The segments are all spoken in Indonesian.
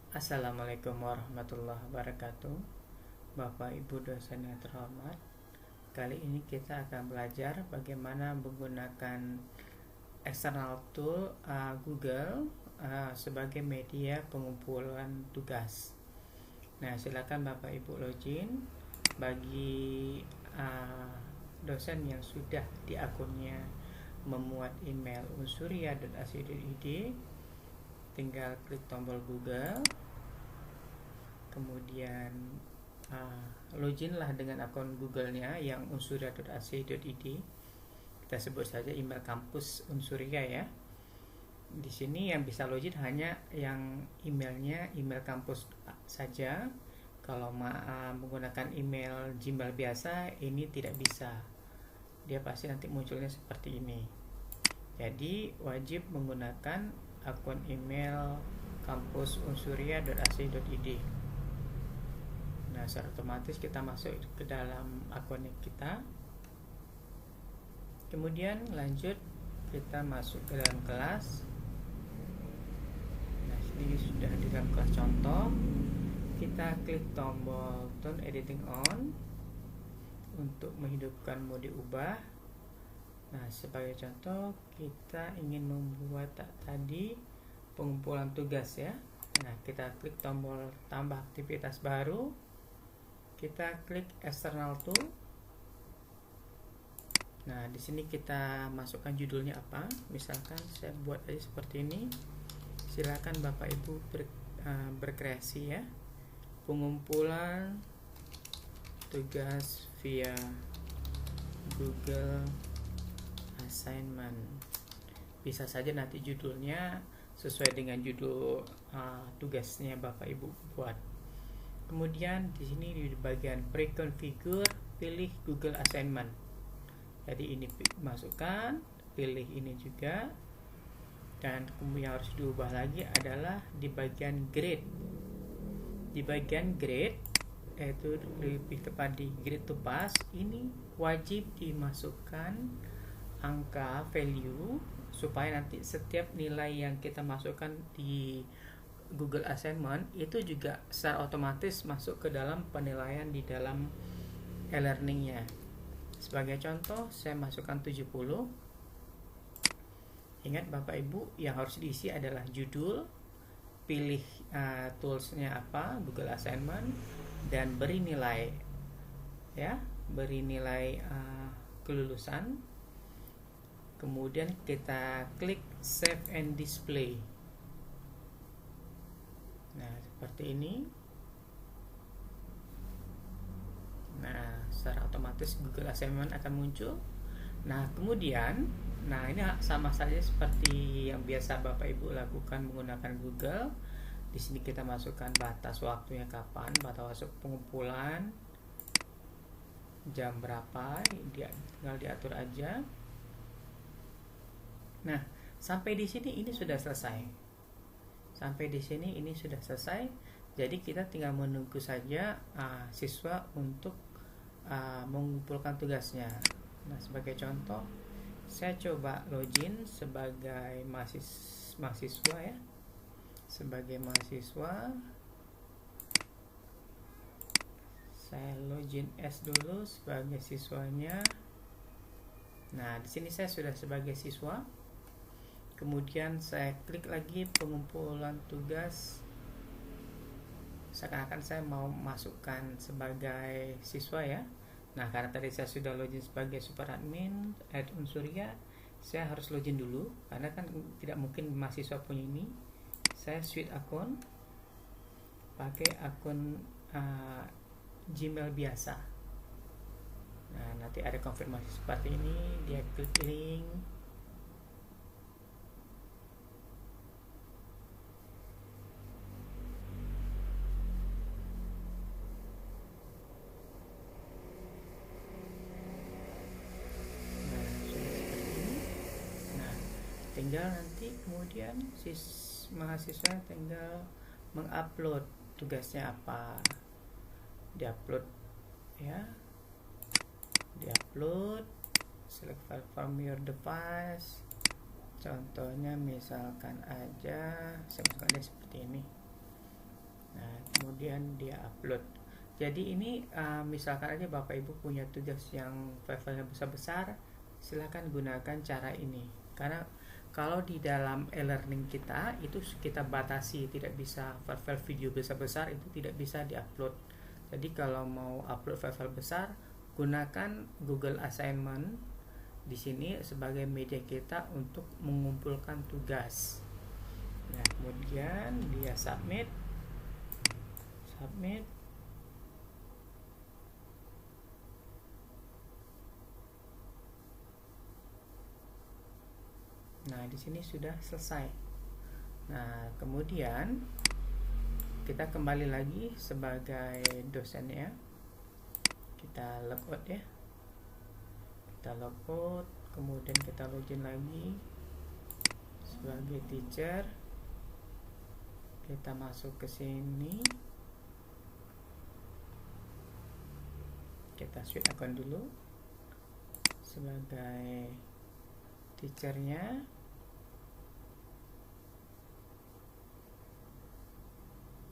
Assalamualaikum warahmatullahi wabarakatuh. Bapak Ibu dosen yang terhormat, kali ini kita akan belajar bagaimana menggunakan external tool Google sebagai media pengumpulan tugas. Nah, silakan Bapak Ibu login. Bagi dosen yang sudah di akunnya memuat email unsuria.ac.id, tinggal klik tombol Google, kemudian login lah dengan akun Google-nya yang unsuria.ac.id. Kita sebut saja email kampus Unsuria ya. Di sini yang bisa login hanya yang emailnya email kampus saja. Kalau menggunakan email Gmail biasa, ini tidak bisa. Dia pasti nanti munculnya seperti ini. Jadi wajib menggunakan akun email kampus unsuria.ac.id. Nah, secara otomatis kita masuk ke dalam akun kita. Kemudian lanjut kita masuk ke dalam kelas. Nah, ini sudah di dalam kelas contoh. Kita klik tombol turn editing on untuk menghidupkan mode ubah. Nah, sebagai contoh kita ingin membuat tadi pengumpulan tugas ya. Nah, kita klik tombol tambah aktivitas baru. Kita klik external tool. Nah, di sini kita masukkan judulnya apa. Misalkan saya buat aja seperti ini. Silakan Bapak Ibu berkreasi ya. Pengumpulan tugas via Google Assignment. Bisa saja nanti judulnya sesuai dengan judul tugasnya Bapak Ibu buat. Kemudian di sini di bagian pre-configure pilih Google Assignment. Jadi ini masukkan, pilih ini juga. Dan kemudian yang harus diubah lagi adalah di bagian grade. Di bagian grade, yaitu lebih tepat di grade to pass, ini wajib dimasukkan angka value supaya nanti setiap nilai yang kita masukkan di Google Assignment itu juga secara otomatis masuk ke dalam penilaian di dalam e-learningnya. Sebagai contoh, saya masukkan 70. Ingat Bapak Ibu, yang harus diisi adalah judul, pilih toolsnya apa, Google Assignment, dan beri nilai ya, beri nilai kelulusan. Kemudian kita klik save and display. Nah, seperti ini. Nah, secara otomatis Google Assignment akan muncul. Nah, kemudian ini sama saja seperti yang biasa Bapak Ibu lakukan menggunakan Google. Di sini kita masukkan batas waktunya kapan, batas waktu pengumpulan, jam berapa, tinggal diatur aja. Nah, sampai di sini ini sudah selesai. Sampai di sini ini sudah selesai. Jadi kita tinggal menunggu saja siswa untuk mengumpulkan tugasnya. Nah, sebagai contoh, saya coba login sebagai mahasiswa ya. Sebagai mahasiswa, saya login S dulu sebagai siswanya. Nah, di sini saya sudah sebagai siswa. Kemudian saya klik lagi pengumpulan tugas. Seakan-akan saya mau masukkan sebagai siswa ya. Nah, karena tadi saya sudah login sebagai super admin @unsuria, saya harus login dulu karena kan tidak mungkin mahasiswa punya ini. Saya switch akun, pakai akun Gmail biasa. Nah, nanti ada konfirmasi seperti ini, dia klik link. Nah, sudah seperti ini. Nah, tinggal nanti kemudian mahasiswa tinggal mengupload tugasnya apa, diupload ya, diupload, select file from your device. Contohnya misalkan aja saya masukkan seperti ini. kemudian dia upload. Jadi ini misalkan aja Bapak Ibu punya tugas yang filenya besar-besar, silahkan gunakan cara ini. Karena kalau di dalam e-learning kita itu kita batasi, tidak bisa file video besar-besar itu tidak bisa diupload. Jadi kalau mau upload file besar, gunakan Google Assignment di sini sebagai media kita untuk mengumpulkan tugas. Nah, kemudian dia submit. Nah, di sini sudah selesai. Nah, kemudian kita kembali lagi sebagai dosennya. Kita logout ya. Kita logout, kemudian kita login lagi sebagai teacher. Kita masuk ke sini. Kita switch akun dulu sebagai teachernya.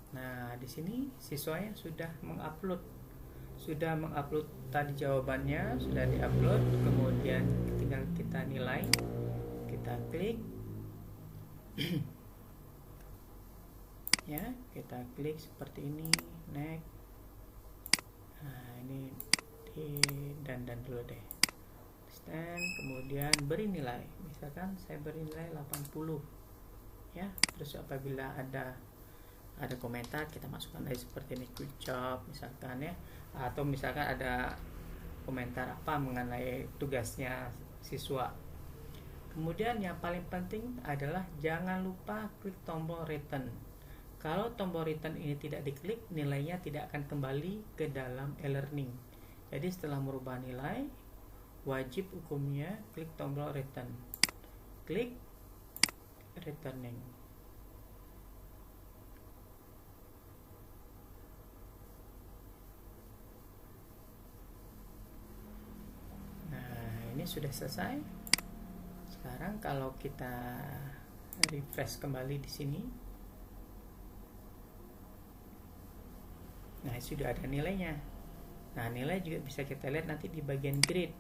Nah, di sini siswanya sudah mengupload tadi jawabannya, sudah diupload. Kemudian tinggal kita nilai, kita klik ya, kita klik seperti ini, next. Nah, ini dan dulu deh, dan kemudian beri nilai. Misalkan saya beri nilai 80 ya. Terus apabila ada komentar, kita masukkan aja seperti ini, good job misalkan ya, atau misalkan ada komentar apa mengenai tugasnya siswa. Kemudian yang paling penting adalah jangan lupa klik tombol return. Kalau tombol return ini tidak diklik, nilainya tidak akan kembali ke dalam e-learning. Jadi setelah merubah nilai, wajib hukumnya klik tombol return. Klik returning. Nah, ini sudah selesai. Sekarang kalau kita refresh kembali di sini, nah sudah ada nilainya. Nah, nilai juga bisa kita lihat nanti di bagian grade.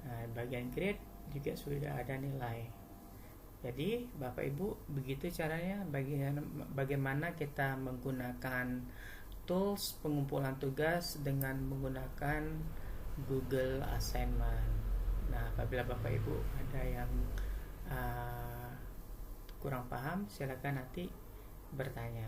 Nah, bagian grade juga sudah ada nilai. Jadi Bapak Ibu, begitu caranya bagaimana kita menggunakan tools pengumpulan tugas dengan menggunakan Google Assignment. Nah, apabila Bapak Ibu ada yang kurang paham, silakan nanti bertanya.